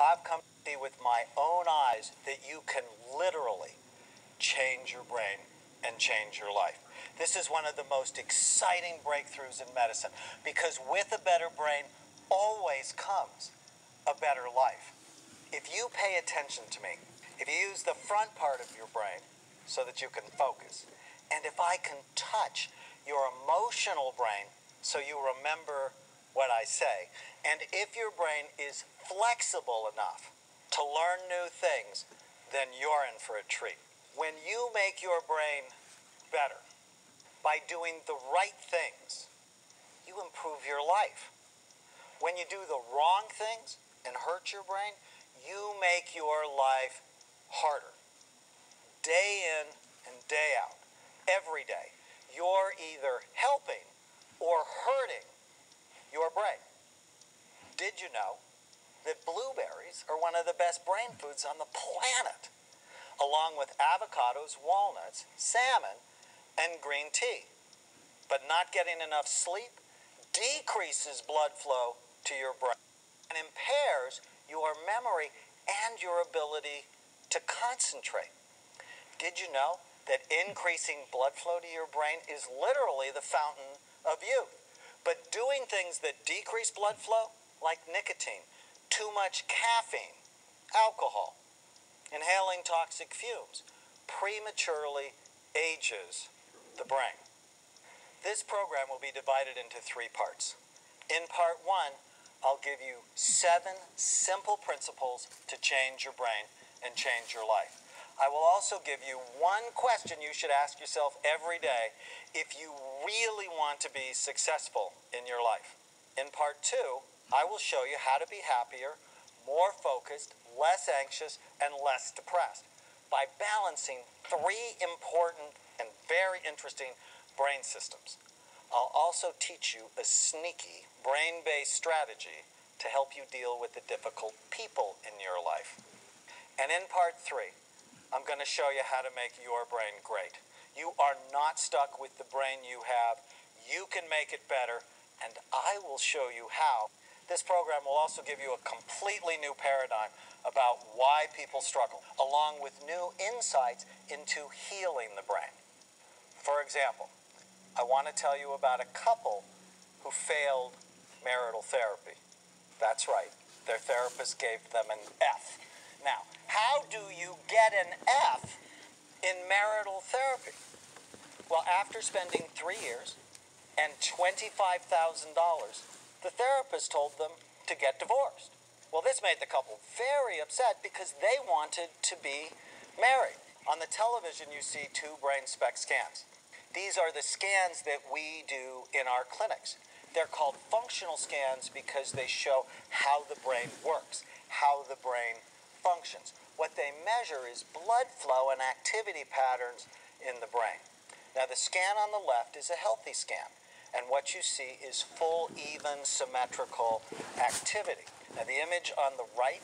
I've come to see with my own eyes that you can literally change your brain and change your life. This is one of the most exciting breakthroughs in medicine, because with a better brain always comes a better life. If you pay attention to me, if you use the front part of your brain so that you can focus, and if I can touch your emotional brain so you remember what I say, and if your brain is flexible enough to learn new things, then you're in for a treat. When you make your brain better by doing the right things, you improve your life. When you do the wrong things and hurt your brain, you make your life harder. Day in and day out, every day, you're either helping or hurting your brain. Did you know that blueberries are one of the best brain foods on the planet, along with avocados, walnuts, salmon, and green tea? But not getting enough sleep decreases blood flow to your brain and impairs your memory and your ability to concentrate. Did you know that increasing blood flow to your brain is literally the fountain of youth? But doing things that decrease blood flow, like nicotine, too much caffeine, alcohol, inhaling toxic fumes, prematurely ages the brain. This program will be divided into 3 parts. In part 1, I'll give you 7 simple principles to change your brain and change your life. I will also give you 1 question you should ask yourself every day if you really want to be successful in your life. In part 2, I will show you how to be happier, more focused, less anxious, and less depressed by balancing 3 important and very interesting brain systems. I'll also teach you a sneaky brain-based strategy to help you deal with the difficult people in your life. And in part 3, I'm going to show you how to make your brain great. You are not stuck with the brain you have. You can make it better, and I will show you how. This program will also give you a completely new paradigm about why people struggle, along with new insights into healing the brain. For example, I want to tell you about a couple who failed marital therapy. That's right, their therapist gave them an F. Now, how do you get an F in marital therapy? Well, after spending 3 years and $25,000, the therapist told them to get divorced. Well, this made the couple very upset because they wanted to be married. On the television, you see 2 brain SPECT scans. These are the scans that we do in our clinics. They're called functional scans because they show how the brain works, how the brain functions. What they measure is blood flow and activity patterns in the brain. Now, the scan on the left is a healthy scan, and what you see is full, even, symmetrical activity. Now, the image on the right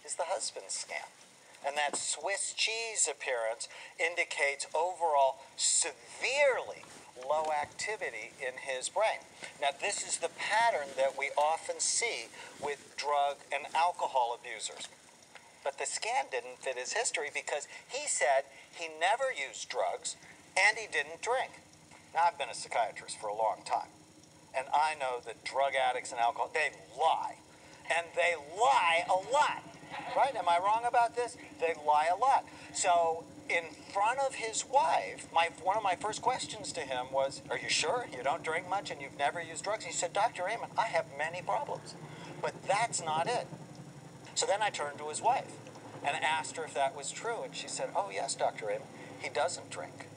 is the husband's scan, and that Swiss cheese appearance indicates overall severely low activity in his brain. Now, this is the pattern that we often see with drug and alcohol abusers. But the scan didn't fit his history because he said he never used drugs and he didn't drink. Now, I've been a psychiatrist for a long time, and I know that drug addicts and alcohol, they lie. And they lie a lot, right? Am I wrong about this? They lie a lot. So in front of his wife, one of my first questions to him was, are you sure you don't drink much and you've never used drugs? He said, Dr. Amen, I have many problems, but that's not it. So then I turned to his wife and asked her if that was true, and she said, oh yes, Dr. Amen, he doesn't drink.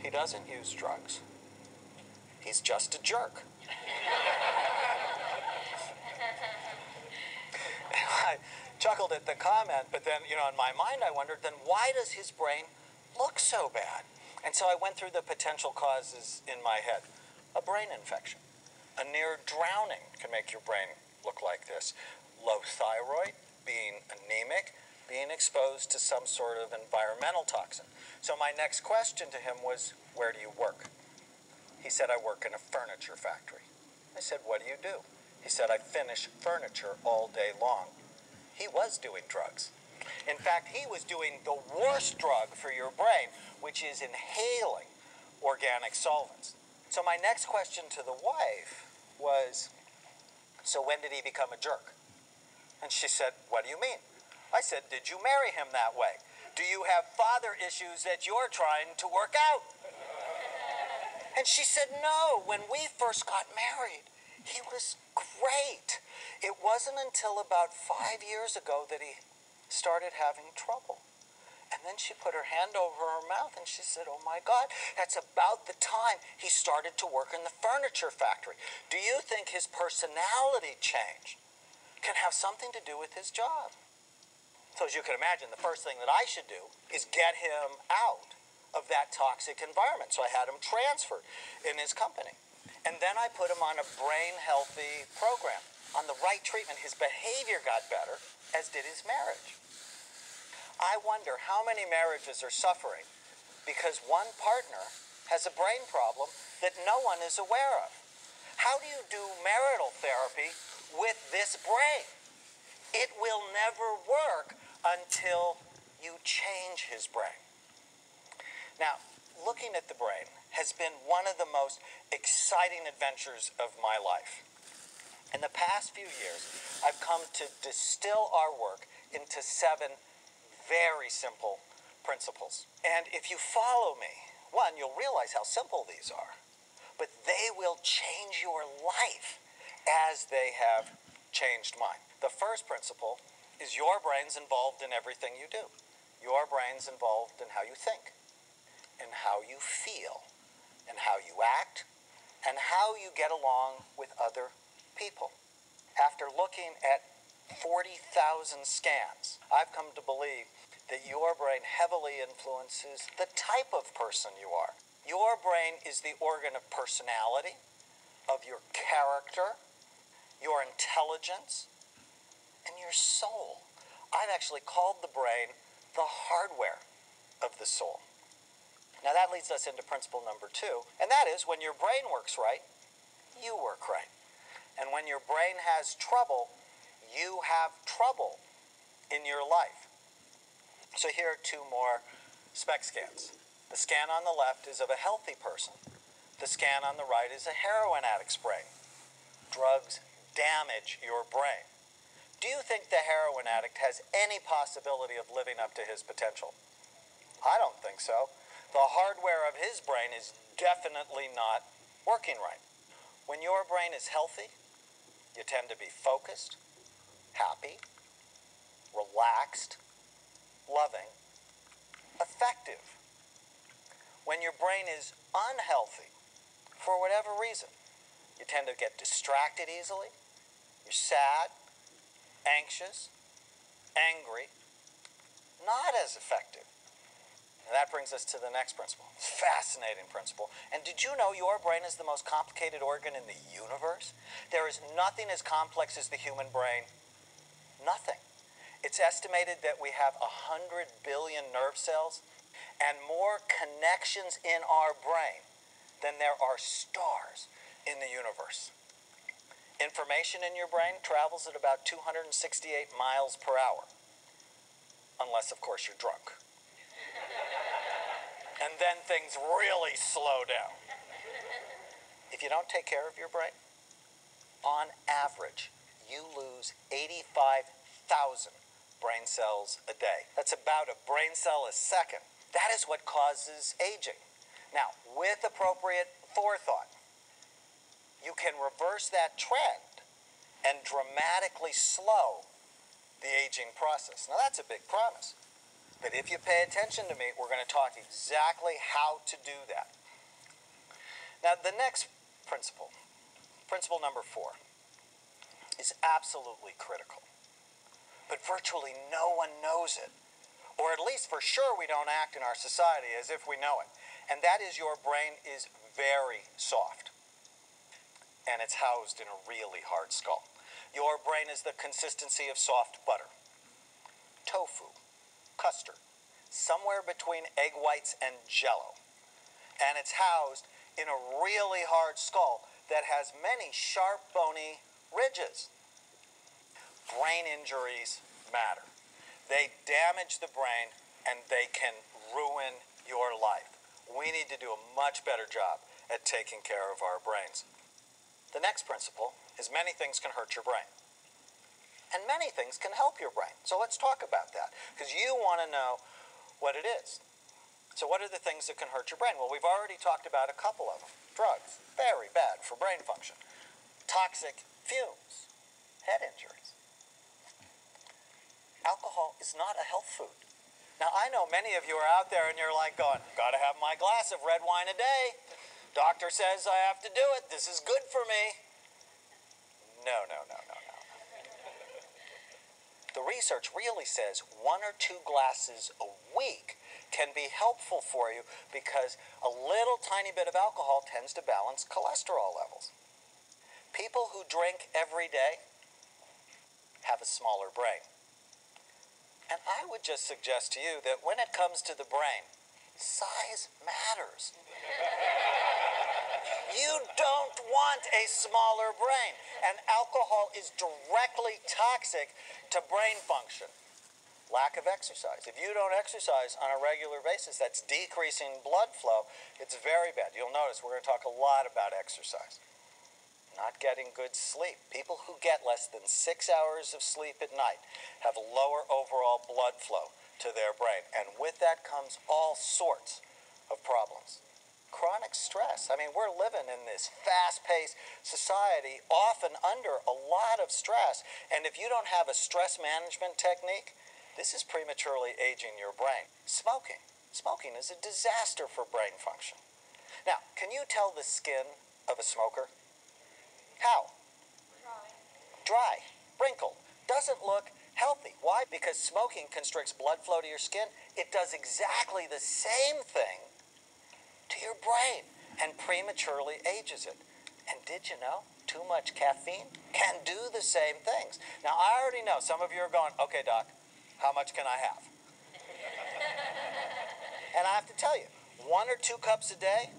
He doesn't use drugs. He's just a jerk. I chuckled at the comment, but then, in my mind I wondered, then why does his brain look so bad? And so I went through the potential causes in my head. A brain infection. A near drowning can make your brain look like this. Low thyroid, being anemic, being exposed to some sort of environmental toxin. So my next question to him was, where do you work? He said, I work in a furniture factory. I said, what do you do? He said, I finish furniture all day long. he was doing drugs. In fact, he was doing the worst drug for your brain, which is inhaling organic solvents. So my next question to the wife was, so when did he become a jerk? And she said, what do you mean? I said, did you marry him that way? Do you have father issues that you're trying to work out? And she said, no, when we first got married, he was great. It wasn't until about 5 years ago that he started having trouble. And then she put her hand over her mouth and she said, oh my God, that's about the time he started to work in the furniture factory. Do you think his personality change can have something to do with his job? So as you can imagine, the first thing that I should do is get him out of that toxic environment. So I had him transferred in his company. And then I put him on a brain healthy program. On the right treatment, his behavior got better, as did his marriage. I wonder how many marriages are suffering because one partner has a brain problem that no one is aware of. How do you do marital therapy with this brain? It will never work until you change his brain. Now, looking at the brain has been one of the most exciting adventures of my life. In the past few years, I've come to distill our work into 7 very simple principles. And if you follow me, one, you'll realize how simple these are, but they will change your life as they have changed mine. The first principle is your brain's involved in everything you do. Your brain's involved in how you think, and how you feel, and how you act, and how you get along with other people. After looking at 40,000 scans, I've come to believe that your brain heavily influences the type of person you are. Your brain is the organ of personality, of your character, your intelligence, and your soul. I've actually called the brain the hardware of the soul. Now that leads us into principle number 2, and that is when your brain works right, you work right. And when your brain has trouble, you have trouble in your life. So here are 2 more SPECT scans. The scan on the left is of a healthy person. The scan on the right is a heroin addict's brain. Drugs damage your brain. Do you think the heroin addict has any possibility of living up to his potential? I don't think so. The hardware of his brain is definitely not working right. When your brain is healthy, you tend to be focused, happy, relaxed, loving, effective. When your brain is unhealthy, for whatever reason, you tend to get distracted easily, you're sad, anxious, angry, not as effective. And that brings us to the next principle. Fascinating principle. And did you know your brain is the most complicated organ in the universe? There is nothing as complex as the human brain. Nothing. It's estimated that we have 100 billion nerve cells and more connections in our brain than there are stars in the universe. Information in your brain travels at about 268 miles per hour. Unless, of course, you're drunk. And then things really slow down. If you don't take care of your brain, on average, you lose 85,000 brain cells a day. That's about a brain cell a second. That is what causes aging. Now, with appropriate forethought, you can reverse that trend and dramatically slow the aging process. Now, that's a big promise. But if you pay attention to me, we're going to talk exactly how to do that. Now, the next principle, principle number 4, is absolutely critical. But virtually no one knows it. Or at least for sure we don't act in our society as if we know it. And that is your brain is very soft. And it's housed in a really hard skull. Your brain is the consistency of soft butter. Tofu. Custard, somewhere between egg whites and Jell-O. And it's housed in a really hard skull that has many sharp, bony ridges. Brain injuries matter. They damage the brain and they can ruin your life. We need to do a much better job at taking care of our brains. The next principle is many things can hurt your brain. And many things can help your brain. So let's talk about that, because you want to know what it is. So what are the things that can hurt your brain? Well, we've already talked about a couple of them. Drugs, very bad for brain function. Toxic fumes, head injuries. Alcohol is not a health food. Now, I know many of you are out there and you're like going, gotta have my glass of red wine a day. Doctor says I have to do it. This is good for me. No. The research really says 1 or 2 glasses a week can be helpful for you because a little tiny bit of alcohol tends to balance cholesterol levels. People who drink every day have a smaller brain. And I would just suggest to you that when it comes to the brain, size matters. You don't want a smaller brain, and alcohol is directly toxic to brain function. Lack of exercise. If you don't exercise on a regular basis, that's decreasing blood flow. It's very bad. You'll notice we're going to talk a lot about exercise. Not getting good sleep. People who get less than 6 hours of sleep at night have lower overall blood flow to their brain, and with that comes all sorts of problems. Chronic stress. I mean, we're living in this fast-paced society, often under a lot of stress. And if you don't have a stress management technique, this is prematurely aging your brain. Smoking. Smoking is a disaster for brain function. Now, can you tell the skin of a smoker? How? Dry. Wrinkled. Doesn't look healthy. Why? Because smoking constricts blood flow to your skin. It does exactly the same thing to your brain and prematurely ages it. And did you know too much caffeine can do the same things? Now, I already know some of you are going, okay, doc, how much can I have? And I have to tell you, 1 or 2 cups a day,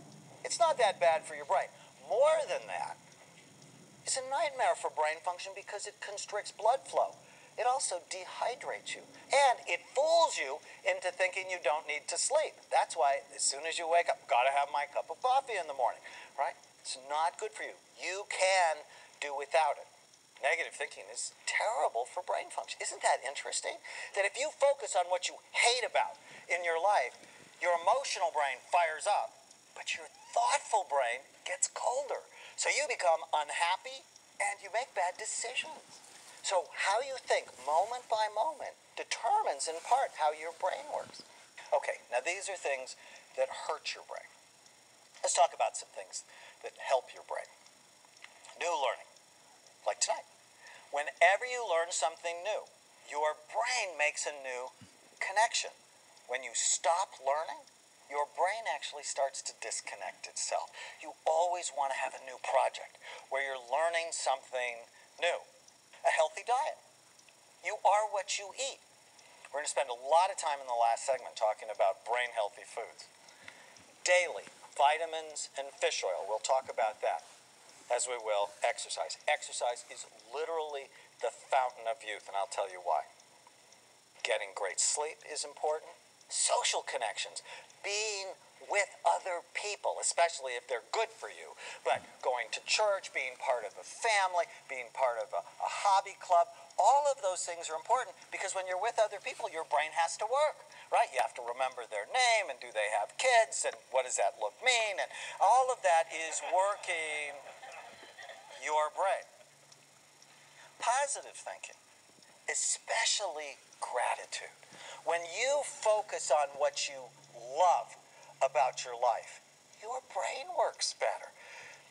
it's not that bad for your brain. More than that, it's a nightmare for brain function because it constricts blood flow. It also dehydrates you. And it fools you into thinking you don't need to sleep. That's why as soon as you wake up, gotta have my cup of coffee in the morning, right? It's not good for you. You can do without it. Negative thinking is terrible for brain function. Isn't that interesting? That if you focus on what you hate about in your life, your emotional brain fires up, but your thoughtful brain gets colder. So you become unhappy and you make bad decisions. So how you think moment by moment determines in part how your brain works. Okay, now these are things that hurt your brain. Let's talk about some things that help your brain. New learning, like tonight. Whenever you learn something new, your brain makes a new connection. When you stop learning, your brain actually starts to disconnect itself. You always want to have a new project where you're learning something new. A healthy diet. You are what you eat. We're going to spend a lot of time in the last segment talking about brain healthy foods. Daily, vitamins and fish oil. We'll talk about that, as we will exercise. Exercise is literally the fountain of youth, and I'll tell you why. Getting great sleep is important. Social connections. Being with other people, especially if they're good for you. But going to church, being part of a family, being part of a hobby club, all of those things are important because when you're with other people, your brain has to work, right? You have to remember their name and do they have kids and what does that look mean? And all of that is working your brain. Positive thinking, especially gratitude. When you focus on what you love about your life, your brain works better.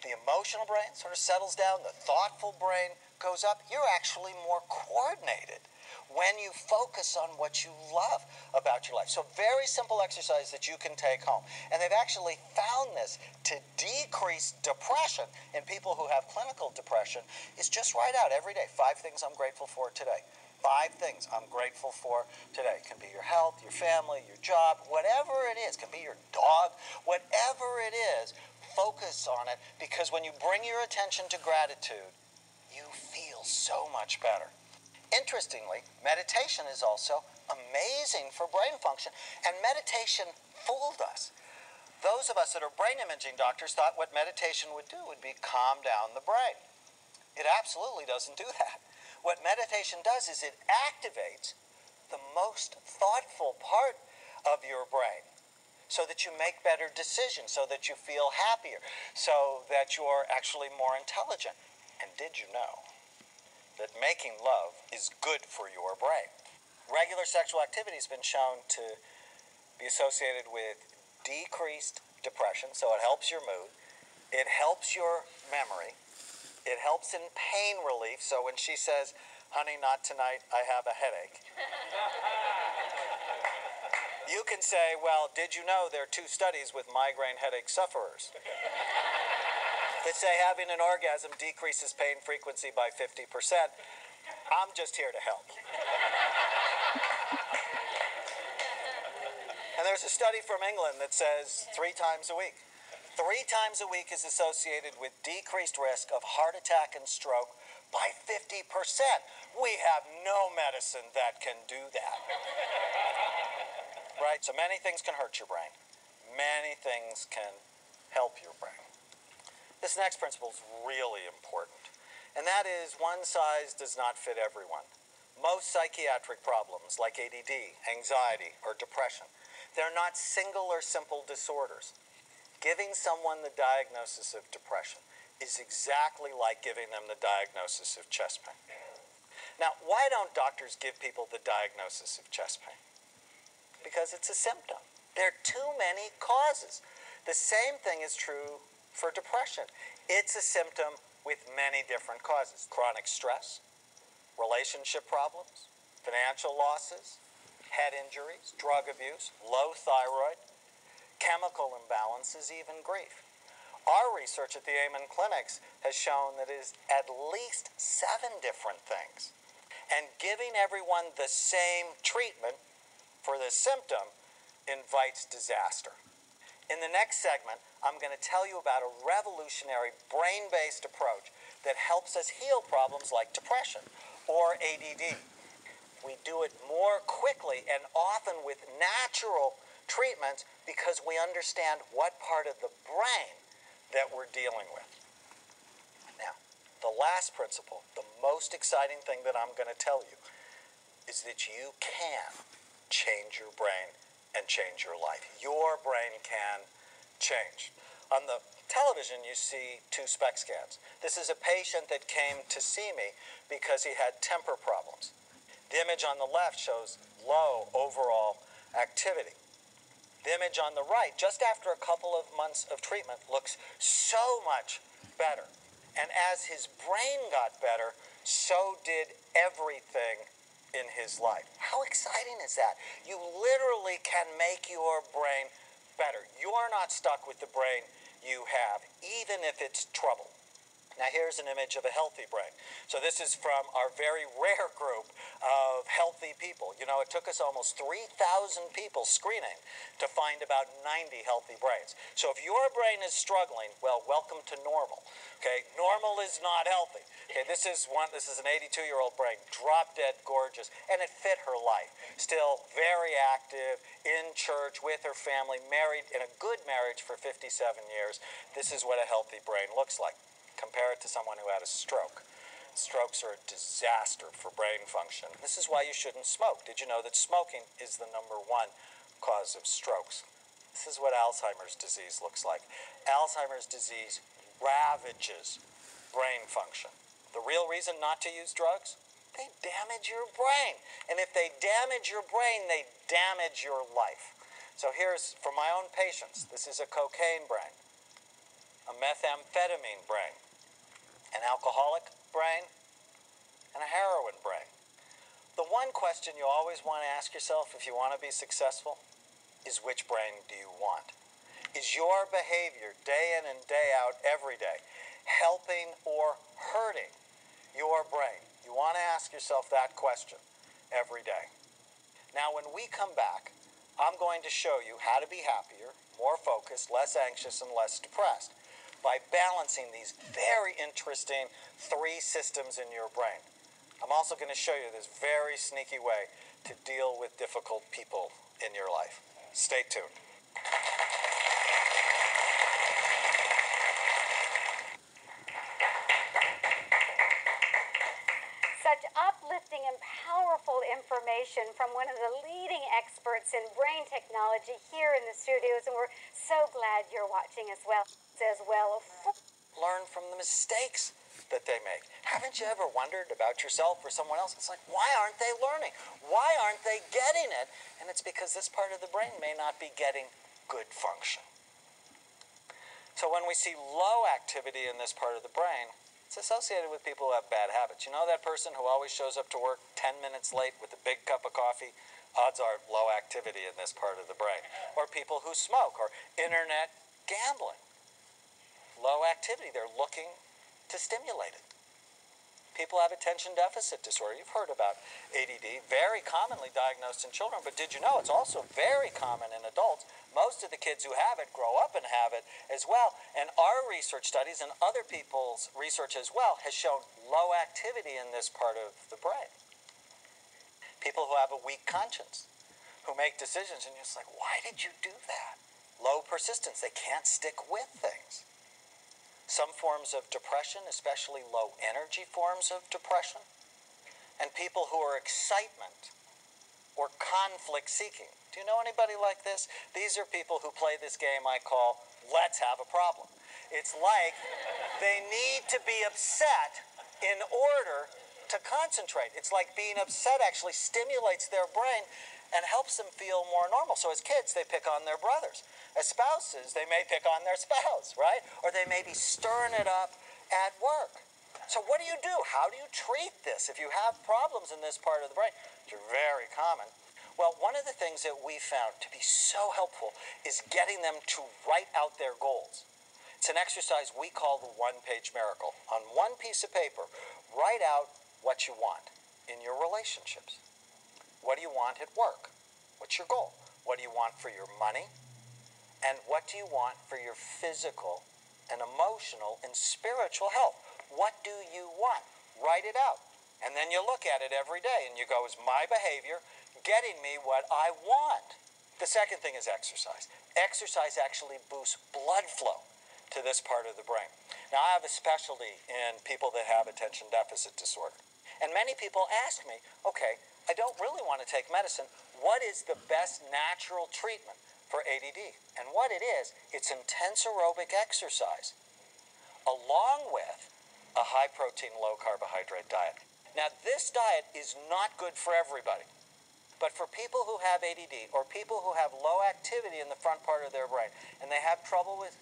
The emotional brain sort of settles down, the thoughtful brain goes up. You're actually more coordinated when you focus on what you love about your life. So very simple exercise that you can take home. And they've actually found this to decrease depression in people who have clinical depression is just write out every day 5 things I'm grateful for today. 5 things I'm grateful for today. It can be your health, your family, your job, whatever it is. It can be your dog, whatever it is. Focus on it because when you bring your attention to gratitude, you feel so much better. Interestingly, meditation is also amazing for brain function, and meditation fooled us. Those of us that are brain imaging doctors thought what meditation would do would be calm down the brain. It absolutely doesn't do that. What meditation does is it activates the most thoughtful part of your brain so that you make better decisions, so that you feel happier, so that you're actually more intelligent. And did you know that making love is good for your brain? Regular sexual activity has been shown to be associated with decreased depression, so it helps your mood, it helps your memory, it helps in pain relief, so when she says, "Honey, not tonight, I have a headache," you can say, "Well, did you know there are 2 studies with migraine headache sufferers that say having an orgasm decreases pain frequency by 50%. I'm just here to help." And there's a study from England that says 3 times a week. 3 times a week is associated with decreased risk of heart attack and stroke by 50%. We have no medicine that can do that. Right? So many things can hurt your brain. Many things can help your brain. This next principle is really important, and that is one size does not fit everyone. Most psychiatric problems like ADD, anxiety, or depression, they're not single or simple disorders. Giving someone the diagnosis of depression is exactly like giving them the diagnosis of chest pain. Now, why don't doctors give people the diagnosis of chest pain? Because it's a symptom. There are too many causes. The same thing is true for depression. It's a symptom with many different causes. Chronic stress, relationship problems, financial losses, head injuries, drug abuse, low thyroid, chemical imbalances, even grief. Our research at the Amen clinics has shown that it is at least 7 different things. And giving everyone the same treatment for the symptom invites disaster. In the next segment, I'm going to tell you about a revolutionary brain-based approach that helps us heal problems like depression or ADD. We do it more quickly and often with natural treatments because we understand what part of the brain that we're dealing with. Now, the last principle, the most exciting thing that I'm going to tell you, is that you can change your brain and change your life. Your brain can change. On the television, you see 2 SPECT scans. This is a patient that came to see me because he had temper problems. The image on the left shows low overall activity. The image on the right, just after a couple of months of treatment, looks so much better. And as his brain got better, so did everything in his life. How exciting is that? You literally can make your brain better. You're not stuck with the brain you have, even if it's troubled. Now here's an image of a healthy brain. So this is from our very rare group of healthy people. You know, it took us almost 3,000 people screening to find about 90 healthy brains. So if your brain is struggling, well, welcome to normal. Okay, normal is not healthy. Okay, this is an 82-year-old brain, drop dead gorgeous, and it fit her life. Still very active, in church, with her family, married in a good marriage for 57 years. This is what a healthy brain looks like. Compare it to someone who had a stroke. Strokes are a disaster for brain function. This is why you shouldn't smoke. Did you know that smoking is the #1 cause of strokes? This is what Alzheimer's disease looks like. Alzheimer's disease ravages brain function. The real reason not to use drugs? They damage your brain. And if they damage your brain, they damage your life. So here's, for my own patients, this is a cocaine brain, a methamphetamine brain, an alcoholic brain, and a heroin brain. The one question you always want to ask yourself if you want to be successful is, which brain do you want? Is your behavior day in and day out every day helping or hurting your brain? You want to ask yourself that question every day. Now when we come back, I'm going to show you how to be happier, more focused, less anxious, and less depressed by balancing these very interesting 3 systems in your brain: I'm also going to show you this very sneaky way to deal with difficult people in your life. Stay tuned. Such uplifting and powerful information from one of the leading experts in brain technology here in the studios, and we're so glad you're watching as well. Learn from the mistakes that they make. Haven't you ever wondered about yourself or someone else? It's like, why aren't they learning? Why aren't they getting it? And it's because this part of the brain may not be getting good function. So when we see low activity in this part of the brain, it's associated with people who have bad habits. You know that person who always shows up to work 10 minutes late with a big cup of coffee? Odds are low activity in this part of the brain. Or people who smoke, or internet gambling. Low activity, they're looking to stimulate it. People have attention deficit disorder. You've heard about ADD, very commonly diagnosed in children, but did you know it's also very common in adults? Most of the kids who have it grow up and have it as well. And our research studies and other people's research as well has shown low activity in this part of the brain. People who have a weak conscience, who make decisions and you're just like, why did you do that? Low persistence, they can't stick with things. Some forms of depression, especially low energy forms of depression. And people who are excitement or conflict seeking. Do you know anybody like this? These are people who play this game I call let's have a problem. It's like they need to be upset in order to concentrate. It's like being upset actually stimulates their brain and helps them feel more normal. So as kids, they pick on their brothers. As spouses, they may pick on their spouse, right? Or they may be stirring it up at work. So what do you do? How do you treat this? If you have problems in this part of the brain, which are very common, well, one of the things that we found to be so helpful is getting them to write out their goals. It's an exercise we call the one-page miracle. On one piece of paper, write out what you want in your relationships. What do you want at work? What's your goal? What do you want for your money? And what do you want for your physical and emotional and spiritual health? What do you want? Write it out. And then you look at it every day and you go, is my behavior getting me what I want? The second thing is exercise. Exercise actually boosts blood flow to this part of the brain. Now, I have a specialty in people that have attention deficit disorder. And many people ask me, okay, I don't really want to take medicine. What is the best natural treatment for ADD? And what it is, it's intense aerobic exercise, along with a high-protein, low-carbohydrate diet. Now, this diet is not good for everybody, but for people who have ADD or people who have low activity in the front part of their brain, and they have trouble with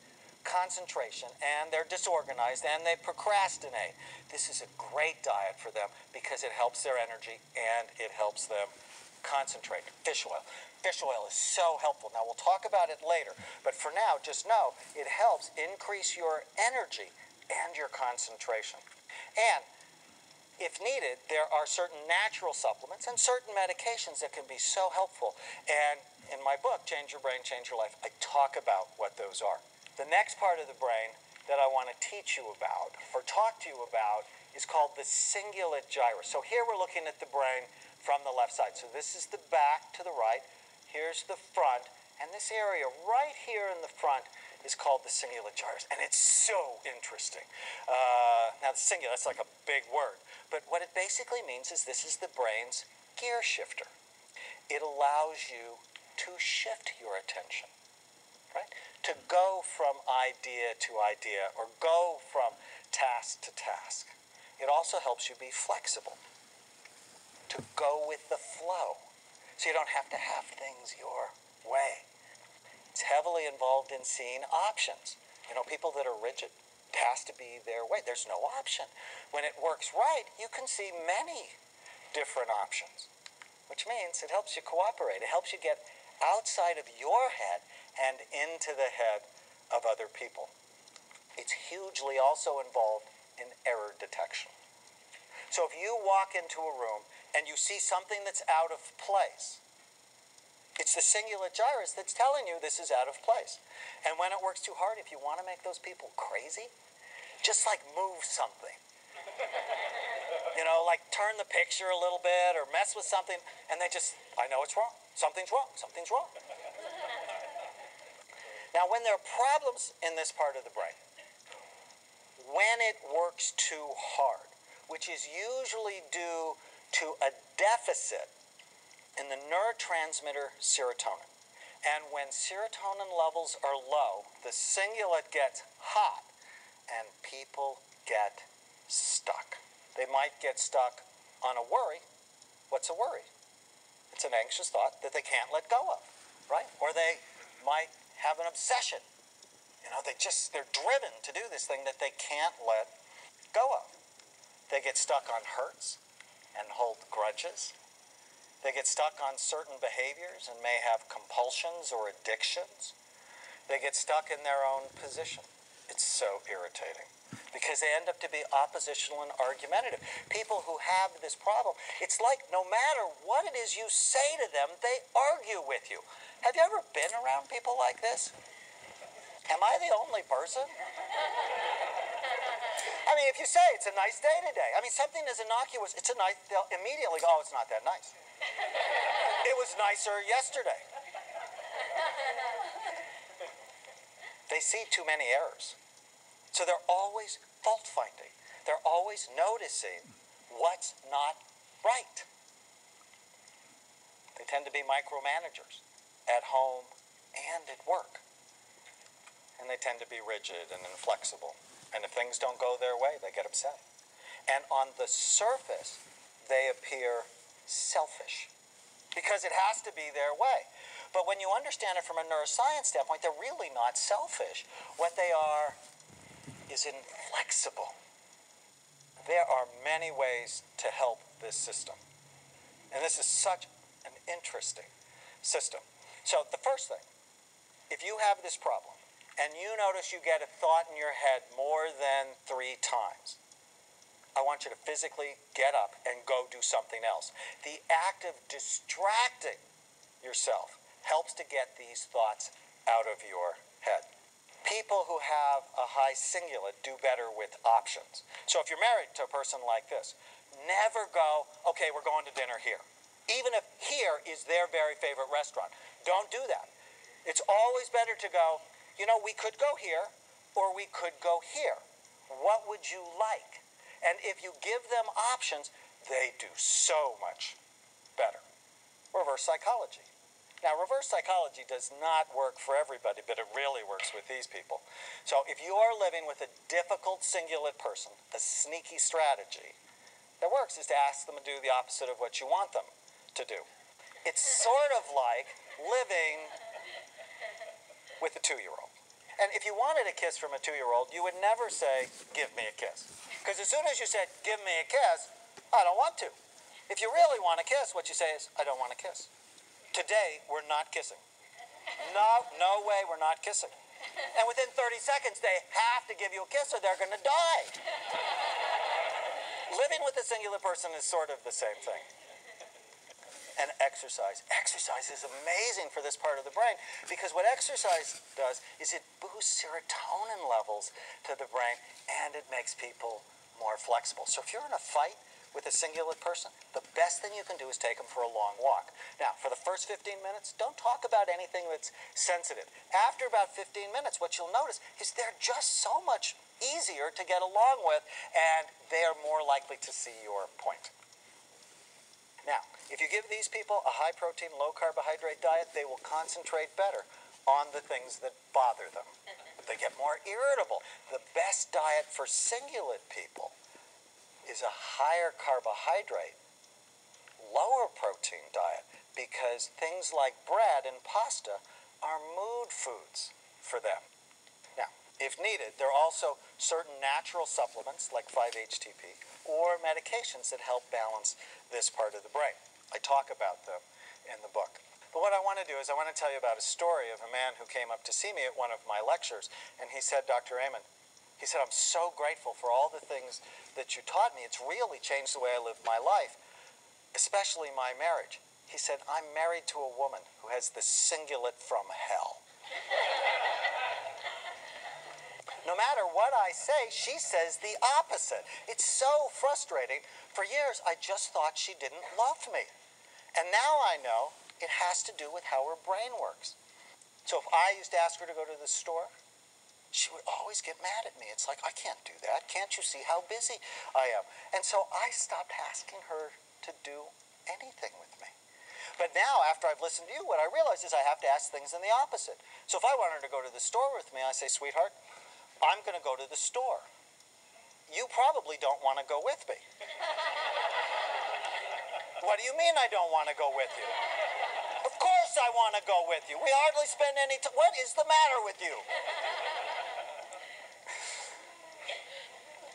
concentration, and they're disorganized, and they procrastinate, this is a great diet for them because it helps their energy and it helps them concentrate. Fish oil. Fish oil is so helpful. Now, we'll talk about it later, but for now, just know it helps increase your energy and your concentration. And if needed, there are certain natural supplements and certain medications that can be so helpful. And in my book, Change Your Brain, Change Your Life, I talk about what those are. The next part of the brain that I want to teach you about, or talk to you about, is called the cingulate gyrus. So here we're looking at the brain from the left side. So this is the back to the right. Here's the front. And this area right here in the front is called the cingulate gyrus. And it's so interesting. Now, the cingulate, that's like a big word. But what it basically means is this is the brain's gear shifter. It allows you to shift your attention, right? To go from idea to idea or go from task to task. It also helps you be flexible, to go with the flow, so you don't have to have things your way. It's heavily involved in seeing options. You know, people that are rigid, it has to be their way. There's no option. When it works right, you can see many different options, which means it helps you cooperate. It helps you get outside of your head and into the head of other people. It's hugely also involved in error detection. So if you walk into a room and you see something that's out of place, it's the cingulate gyrus that's telling you this is out of place. And when it works too hard, if you want to make those people crazy, just like move something. You know, like turn the picture a little bit or mess with something, and they just, I know it's wrong. Something's wrong. Something's wrong. Now, when there are problems in this part of the brain, when it works too hard, which is usually due to a deficit in the neurotransmitter serotonin. And when serotonin levels are low, the cingulate gets hot and people get stuck. They might get stuck on a worry. What's a worry? It's an anxious thought that they can't let go of, right? Or they might have an obsession. You know, they're driven to do this thing that they can't let go of. They get stuck on hurts and hold grudges. They get stuck on certain behaviors and may have compulsions or addictions. They get stuck in their own position. It's so irritating because they end up to be oppositional and argumentative. People who have this problem, it's like no matter what it is you say to them, they argue with you. Have you ever been around people like this? Am I the only person? I mean, if you say it's a nice day today, I mean, something is innocuous, it's a nice, they'll immediately go, oh, it's not that nice. It was nicer yesterday. They see too many errors. So they're always fault finding. They're always noticing what's not right. They tend to be micromanagers at home and at work. And they tend to be rigid and inflexible. And if things don't go their way, they get upset. And on the surface, they appear selfish because it has to be their way. But when you understand it from a neuroscience standpoint, they're really not selfish. What they are is inflexible. There are many ways to help this system. And this is such an interesting system. So the first thing, if you have this problem, and you notice you get a thought in your head more than 3 times, I want you to physically get up and go do something else. The act of distracting yourself helps to get these thoughts out of your head. People who have a high cingulate do better with options. So if you're married to a person like this, never go, okay, we're going to dinner here. Even if here is their very favorite restaurant. Don't do that. It's always better to go, you know, we could go here, or we could go here. What would you like? And if you give them options, they do so much better. Reverse psychology. Now, reverse psychology does not work for everybody, but it really works with these people. So if you are living with a difficult cingulate person, a sneaky strategy that works is to ask them to do the opposite of what you want them to do. It's sort of like living with a 2-year-old. And if you wanted a kiss from a 2-year-old, you would never say, give me a kiss. Because as soon as you said, give me a kiss, I don't want to. If you really want a kiss, what you say is, I don't want a kiss. Today, we're not kissing. No way, we're not kissing. And within 30 seconds, they have to give you a kiss or they're going to die. Living with a singular person is sort of the same thing. And exercise. Exercise is amazing for this part of the brain because what exercise does is it boosts serotonin levels to the brain and it makes people more flexible. So if you're in a fight with a cingulate person, the best thing you can do is take them for a long walk. Now, for the first 15 minutes, don't talk about anything that's sensitive. After about 15 minutes, what you'll notice is they're just so much easier to get along with and they are more likely to see your point. Now, if you give these people a high-protein, low-carbohydrate diet, they will concentrate better on the things that bother them. They get more irritable. The best diet for cingulate people is a higher carbohydrate, lower protein diet because things like bread and pasta are mood foods for them. Now, if needed, there are also certain natural supplements like 5-HTP or medications that help balance this part of the brain. I talk about them in the book. But what I want to do is I want to tell you about a story of a man who came up to see me at one of my lectures, and he said, Dr. Amen, he said, I'm so grateful for all the things that you taught me. It's really changed the way I live my life, especially my marriage. He said, I'm married to a woman who has the cingulate from hell. No matter what I say, she says the opposite. It's so frustrating. For years, I just thought she didn't love me. And now I know it has to do with how her brain works. So if I used to ask her to go to the store, she would always get mad at me. It's like, I can't do that. Can't you see how busy I am? And so I stopped asking her to do anything with me. But now, after I've listened to you, what I realize is I have to ask things in the opposite. So if I want her to go to the store with me, I say, sweetheart, I'm going to go to the store. You probably don't want to go with me. What do you mean I don't want to go with you? Of course I want to go with you. We hardly spend any time. What is the matter with you?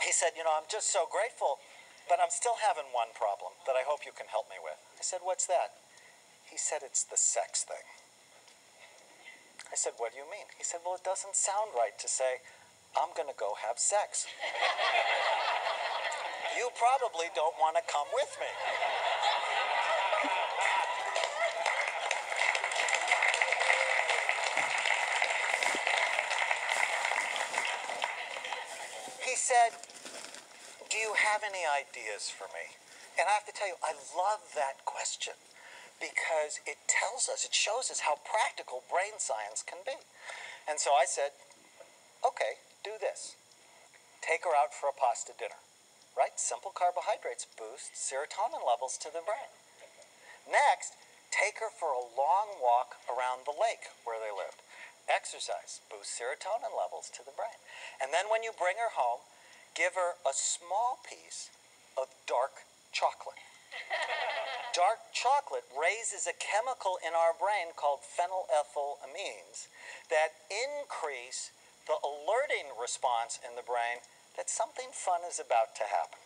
He said, I'm just so grateful, but I'm still having one problem that I hope you can help me with. I said, what's that? He said, it's the sex thing. I said, what do you mean? He said, well, it doesn't sound right to say, I'm going to go have sex. You probably don't want to come with me. He said, do you have any ideas for me? And I have to tell you, I love that question because it tells us, it shows us how practical brain science can be. And so I said, okay, do this. Take her out for a pasta dinner, right? Simple carbohydrates boost serotonin levels to the brain. Next, take her for a long walk around the lake where they lived. Exercise boosts serotonin levels to the brain. And then when you bring her home, give her a small piece of dark chocolate. Dark chocolate raises a chemical in our brain called phenylethylamines that increase the alerting response in the brain that something fun is about to happen.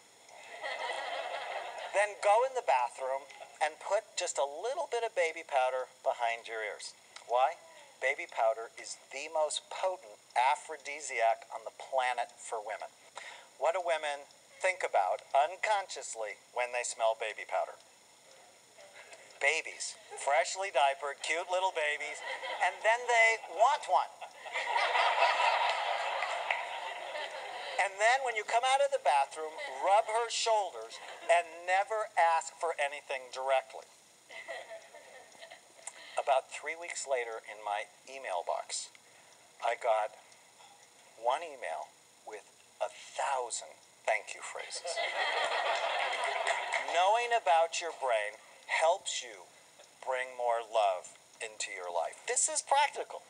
Then go in the bathroom and put just a little bit of baby powder behind your ears. Why? Baby powder is the most potent aphrodisiac on the planet for women. What do women think about unconsciously when they smell baby powder? Babies, freshly diapered, cute little babies, and then they want one. And then when you come out of the bathroom, rub her shoulders and never ask for anything directly. About 3 weeks later in my email box, I got one email with 1,000 thank you phrases. Knowing about your brain helps you bring more love into your life. This is practical.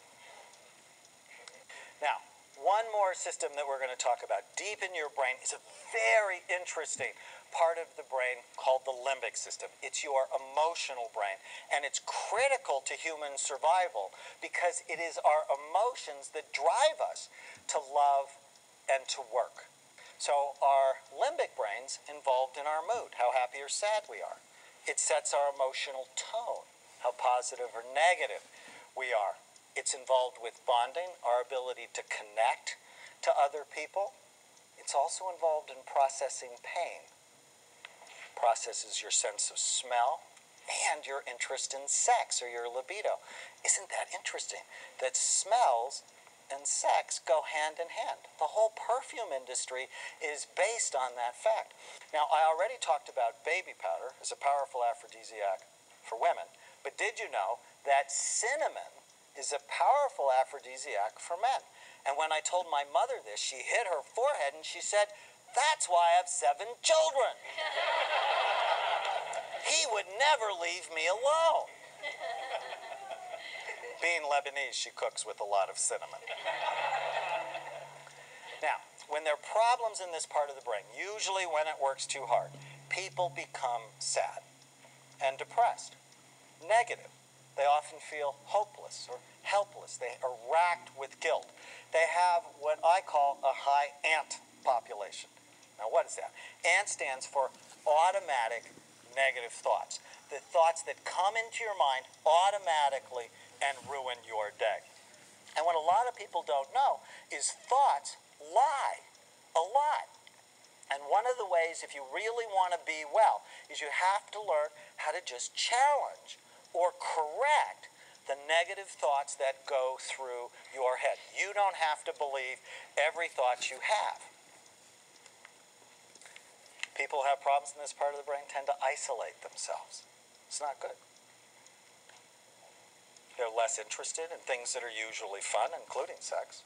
Now, one more system that we're going to talk about deep in your brain is a very interesting part of the brain called the limbic system. It's your emotional brain, and it's critical to human survival because it is our emotions that drive us to love and to work. So our limbic brain's involved in our mood, how happy or sad we are. It sets our emotional tone, how positive or negative we are. It's involved with bonding, our ability to connect to other people. It's also involved in processing pain. Processes your sense of smell and your interest in sex or your libido. Isn't that interesting? That smells and sex go hand in hand. The whole perfume industry is based on that fact. Now, I already talked about baby powder as a powerful aphrodisiac for women, but did you know that cinnamon is a powerful aphrodisiac for men? And when I told my mother this, she hit her forehead and she said, "That's why I have 7 children. He would never leave me alone." Being Lebanese, she cooks with a lot of cinnamon. Now, when there are problems in this part of the brain, usually when it works too hard, people become sad and depressed, negative. They often feel hopeless or helpless. They are racked with guilt. They have what I call a high ANT population. Now, what is that? ANT stands for automatic negative thoughts. The thoughts that come into your mind automatically and ruin your day. And what a lot of people don't know is thoughts lie a lot. And one of the ways, if you really want to be well, is you have to learn how to just challenge or correct the negative thoughts that go through your head. You don't have to believe every thought you have. People who have problems in this part of the brain tend to isolate themselves. It's not good. They're less interested in things that are usually fun, including sex.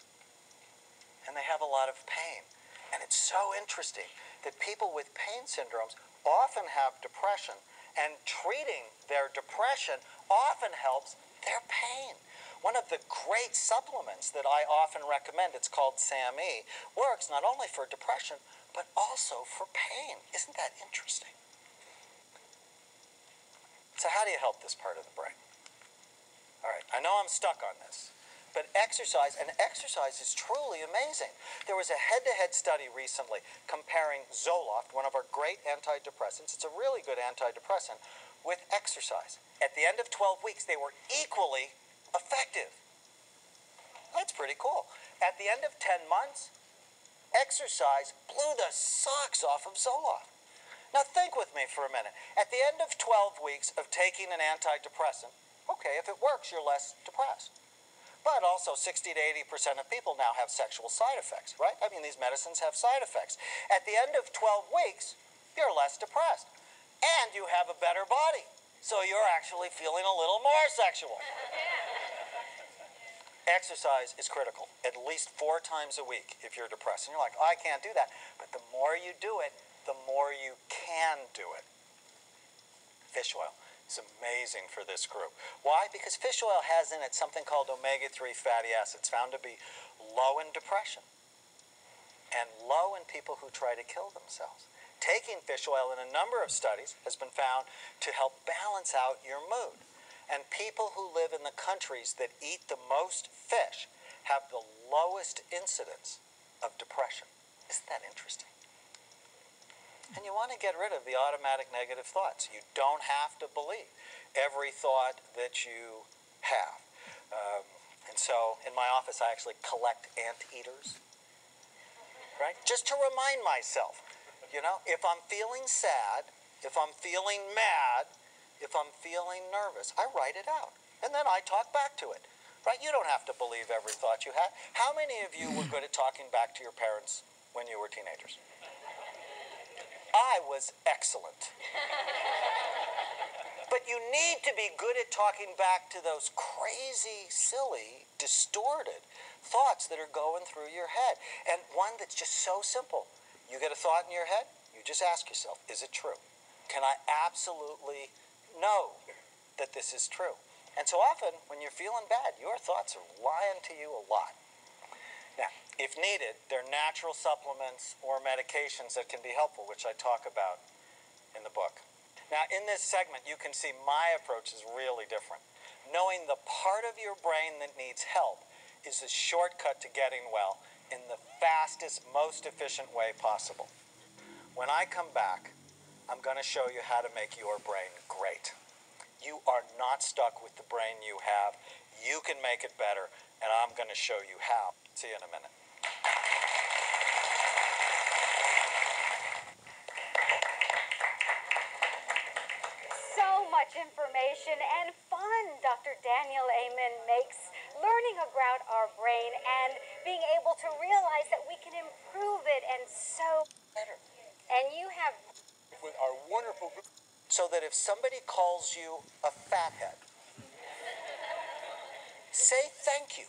And they have a lot of pain. And it's so interesting that people with pain syndromes often have depression, and treating their depression often helps their pain. One of the great supplements that I often recommend, it's called SAMe, works not only for depression, but also for pain. Isn't that interesting? So how do you help this part of the brain? All right, I know I'm stuck on this, but exercise is truly amazing. There was a head-to-head study recently comparing Zoloft, one of our great antidepressants, it's a really good antidepressant, with exercise. At the end of 12 weeks, they were equally effective. That's pretty cool. At the end of 10 months, exercise blew the socks off of Zoloft. Now think with me for a minute. At the end of 12 weeks of taking an antidepressant, okay, if it works, you're less depressed. But also 60 to 80% of people now have sexual side effects, right? I mean, these medicines have side effects. At the end of 12 weeks, you're less depressed. And you have a better body. So you're actually feeling a little more sexual. Exercise is critical, at least 4 times a week if you're depressed. And you're like, oh, I can't do that. But the more you do it, the more you can do it. Fish oil is amazing for this group. Why? Because fish oil has in it something called omega-3 fatty acids, found to be low in depression and low in people who try to kill themselves. Taking fish oil in a number of studies has been found to help balance out your mood. And people who live in the countries that eat the most fish have the lowest incidence of depression. Isn't that interesting? And you want to get rid of the automatic negative thoughts. You don't have to believe every thought that you have. And so in my office, I actually collect anteaters, right? Just to remind myself, you know, if I'm feeling sad, if I'm feeling mad, if I'm feeling nervous, I write it out. And then I talk back to it, right? You don't have to believe every thought you have. How many of you were good at talking back to your parents when you were teenagers? I was excellent. But you need to be good at talking back to those crazy, silly, distorted thoughts that are going through your head. And one that's just so simple. You get a thought in your head, you just ask yourself, is it true? Can I absolutely know that this is true? And so often, when you're feeling bad, your thoughts are lying to you a lot. Now, if needed, there are natural supplements or medications that can be helpful, which I talk about in the book. Now, in this segment, you can see my approach is really different. Knowing the part of your brain that needs help is a shortcut to getting well in the fastest, most efficient way possible. When I come back, I'm going to show you how to make your brain great. You are not stuck with the brain you have. You can make it better, and I'm going to show you how. See you in a minute. So much information and fun Dr. Daniel Amen makes learning about our brain and being able to realize that we can improve it and so Better. And you have With our wonderful group. So that if somebody calls you a fathead, say thank you.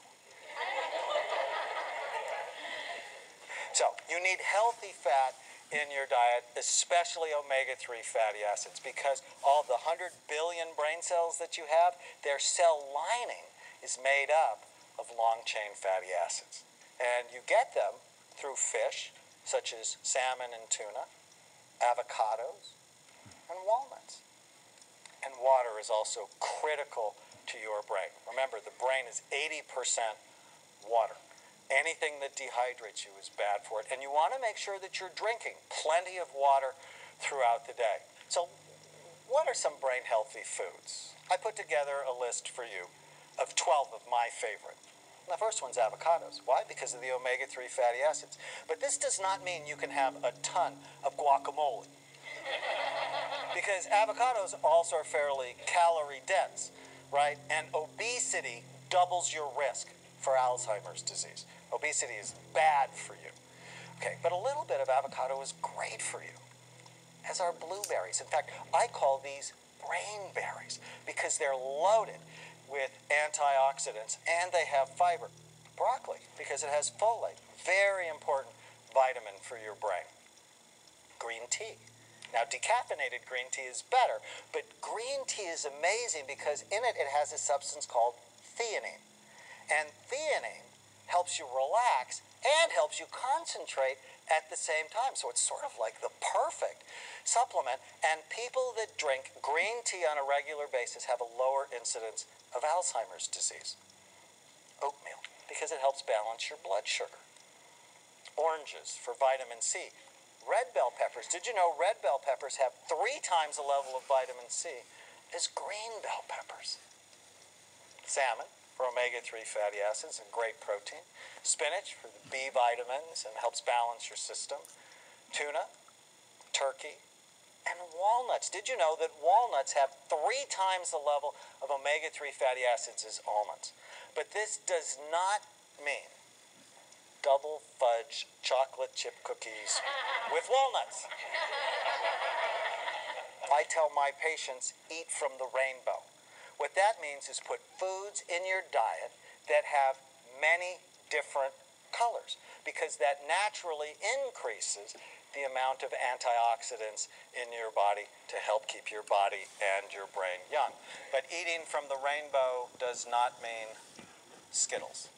So, you need healthy fat in your diet, especially omega-3 fatty acids, because all the 100 billion brain cells that you have, their cell lining is made up of long-chain fatty acids. And you get them through fish, such as salmon and tuna, avocados, and walnuts. And water is also critical to your brain. Remember, the brain is 80% water. Anything that dehydrates you is bad for it. And you want to make sure that you're drinking plenty of water throughout the day. So what are some brain healthy foods? I put together a list for you of 12 of my favorite. And the first one's avocados. Why? Because of the omega-3 fatty acids. But this does not mean you can have a ton of guacamole. Because avocados also are fairly calorie dense. right? And obesity doubles your risk for Alzheimer's disease. Obesity is bad for you. Okay, but a little bit of avocado is great for you, as are blueberries. In fact, I call these brain berries because they're loaded with antioxidants and they have fiber. Broccoli, because it has folate, very important vitamin for your brain. Green tea. Now, decaffeinated green tea is better, but green tea is amazing because in it, it has a substance called theanine. And theanine helps you relax and helps you concentrate at the same time. So it's sort of like the perfect supplement. And people that drink green tea on a regular basis have a lower incidence of Alzheimer's disease. Oatmeal, because it helps balance your blood sugar. Oranges for vitamin C. Red bell peppers. Did you know red bell peppers have 3 times the level of vitamin C as green bell peppers? Salmon for omega-3 fatty acids and great protein. Spinach for the B vitamins and helps balance your system. Tuna, turkey, and walnuts. Did you know that walnuts have 3 times the level of omega-3 fatty acids as almonds? But this does not mean double fudge chocolate chip cookies with walnuts. I tell my patients, eat from the rainbow. What that means is put foods in your diet that have many different colors, because that naturally increases the amount of antioxidants in your body to help keep your body and your brain young. But eating from the rainbow does not mean Skittles.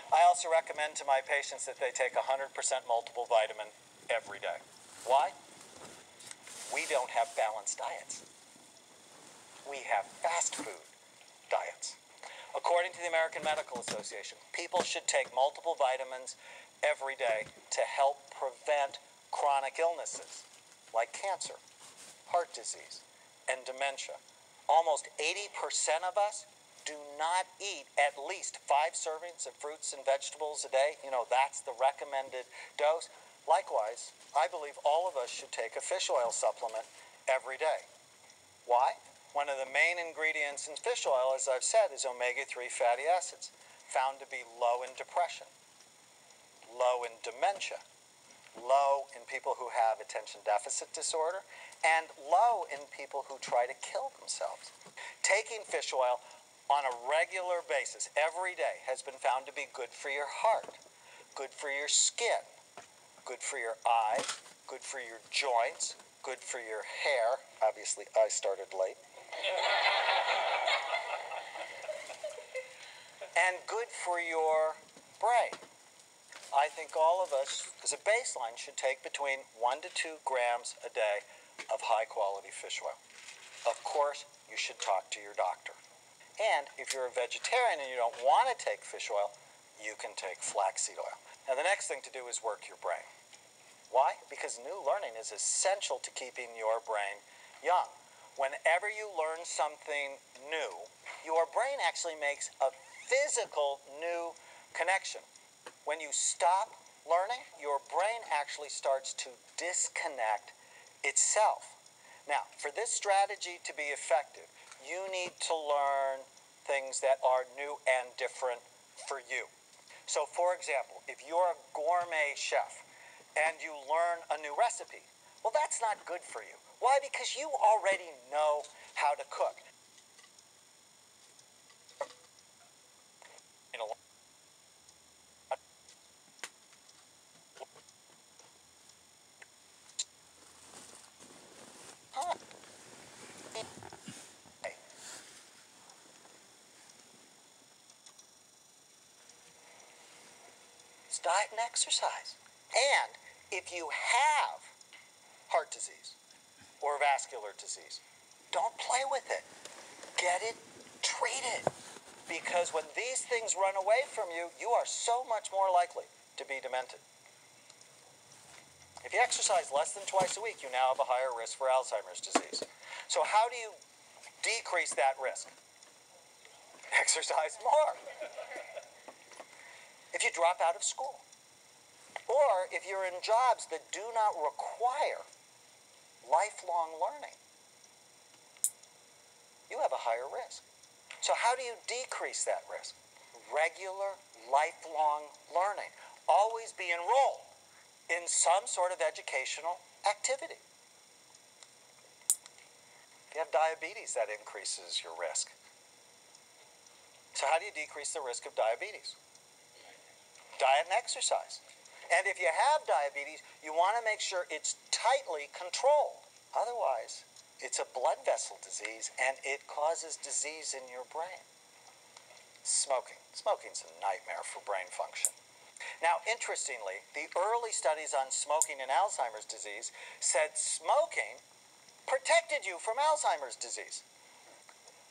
I also recommend to my patients that they take 100% multiple vitamin every day. Why? We don't have balanced diets. We have fast food diets. According to the American Medical Association, people should take multiple vitamins every day to help prevent chronic illnesses like cancer, heart disease, and dementia. Almost 80% of us do not eat at least 5 servings of fruits and vegetables a day. You know, that's the recommended dose. Likewise, I believe all of us should take a fish oil supplement every day. Why? One of the main ingredients in fish oil, as I've said, is omega-3 fatty acids, found to be low in depression, low in dementia, low in people who have attention deficit disorder, and low in people who try to kill themselves. Taking fish oil on a regular basis every day has been found to be good for your heart, good for your skin, good for your eyes, good for your joints, good for your hair. Obviously, I started late. And good for your brain. I think all of us, as a baseline, should take between 1 to 2 grams a day of high-quality fish oil. Of course, you should talk to your doctor. And if you're a vegetarian and you don't want to take fish oil, you can take flaxseed oil. Now, the next thing to do is work your brain. Why? Because new learning is essential to keeping your brain young. Whenever you learn something new, your brain actually makes a physical new connection. When you stop learning, your brain actually starts to disconnect itself. Now, for this strategy to be effective, you need to learn things that are new and different for you. So, for example, if you're a gourmet chef and you learn a new recipe, well, that's not good for you. Why? Because you already know how to cook. It's diet and exercise. And if you have heart disease or vascular disease, don't play with it. Get it treated. Because when these things run away from you, you are so much more likely to be demented. If you exercise less than twice a week, you now have a higher risk for Alzheimer's disease. So how do you decrease that risk? Exercise more. If you drop out of school, or if you're in jobs that do not require lifelong learning, you have a higher risk. So how do you decrease that risk? Regular, lifelong learning. Always be enrolled in some sort of educational activity. If you have diabetes, that increases your risk. So how do you decrease the risk of diabetes? Diet and exercise. And if you have diabetes, you want to make sure it's tightly controlled. Otherwise, it's a blood vessel disease and it causes disease in your brain. Smoking. Smoking's a nightmare for brain function. Now, interestingly, the early studies on smoking and Alzheimer's disease said smoking protected you from Alzheimer's disease.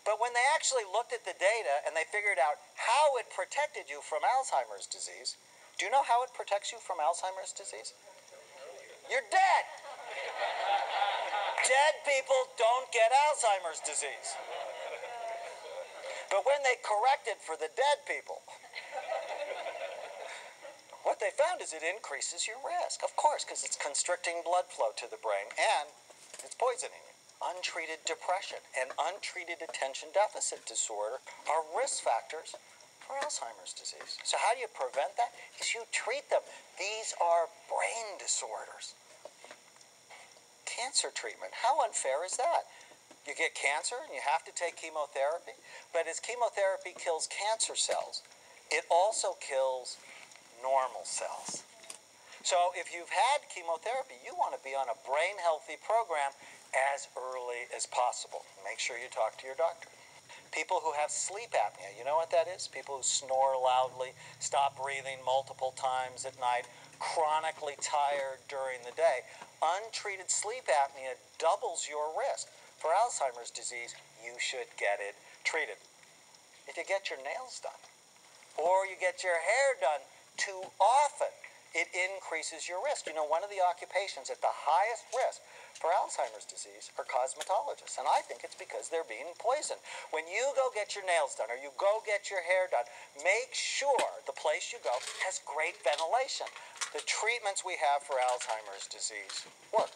But when they actually looked at the data and they figured out how it protected you from Alzheimer's disease, do you know how it protects you from Alzheimer's disease? You're dead. Dead people don't get Alzheimer's disease. But when they corrected for the dead people, what they found is it increases your risk. Of course, because it's constricting blood flow to the brain and it's poisoning you. Untreated depression and untreated attention deficit disorder are risk factors for Alzheimer's disease. So how do you prevent that? Is you treat them. These are brain disorders. Cancer treatment. How unfair is that? You get cancer and you have to take chemotherapy, but as chemotherapy kills cancer cells, it also kills normal cells. So if you've had chemotherapy, you want to be on a brain healthy program as early as possible. Make sure you talk to your doctor. People who have sleep apnea, you know what that is? People who snore loudly, stop breathing multiple times at night, chronically tired during the day. Untreated sleep apnea doubles your risk. For Alzheimer's disease, you should get it treated. If you get your nails done, or you get your hair done too often, it increases your risk. You know, one of the occupations at the highest risk for Alzheimer's disease are cosmetologists, and I think it's because they're being poisoned. When you go get your nails done or you go get your hair done, make sure the place you go has great ventilation. The treatments we have for Alzheimer's disease work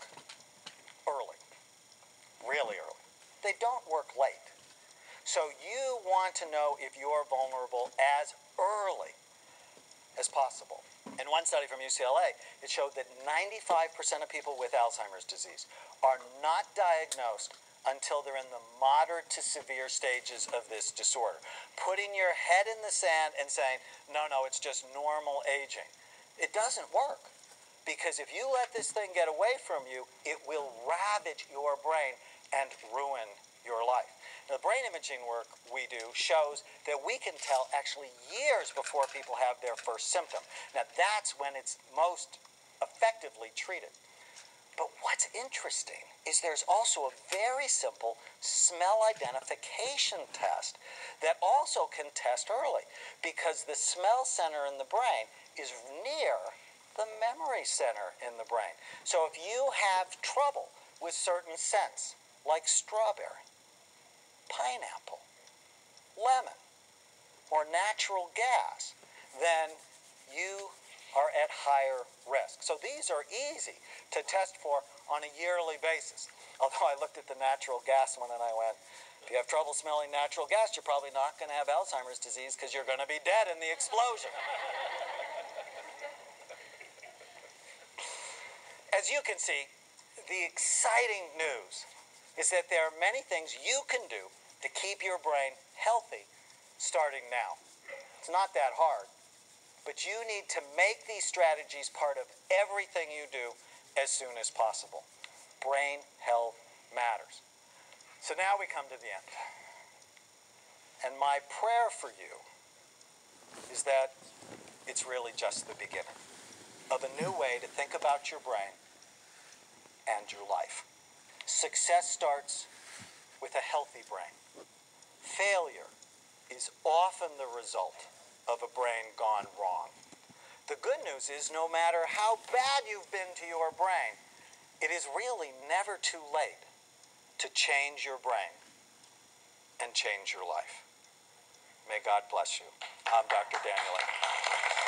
early, really early. They don't work late. So you want to know if you're vulnerable as early as possible. In one study from UCLA, it showed that 95% of people with Alzheimer's disease are not diagnosed until they're in the moderate to severe stages of this disorder. Putting your head in the sand and saying, no, it's just normal aging. It doesn't work. Because if you let this thing get away from you, it will ravage your brain and ruin your life. Now, the brain imaging work we do shows that we can tell actually years before people have their first symptom. Now, that's when it's most effectively treated. But what's interesting is there's also a very simple smell identification test that also can test early, because the smell center in the brain is near the memory center in the brain. So if you have trouble with certain scents, like strawberry, pineapple, lemon, or natural gas, then you are at higher risk. So these are easy to test for on a yearly basis. Although I looked at the natural gas one and I went, if you have trouble smelling natural gas, you're probably not going to have Alzheimer's disease because you're going to be dead in the explosion. As you can see, the exciting news is that there are many things you can do to keep your brain healthy starting now. It's not that hard, but you need to make these strategies part of everything you do as soon as possible. Brain health matters. So now we come to the end. And my prayer for you is that it's really just the beginning of a new way to think about your brain and your life. Success starts with a healthy brain. Failure is often the result of a brain gone wrong. The good news is no matter how bad you've been to your brain, it is really never too late to change your brain and change your life. May God bless you. I'm Dr. Daniel Amen.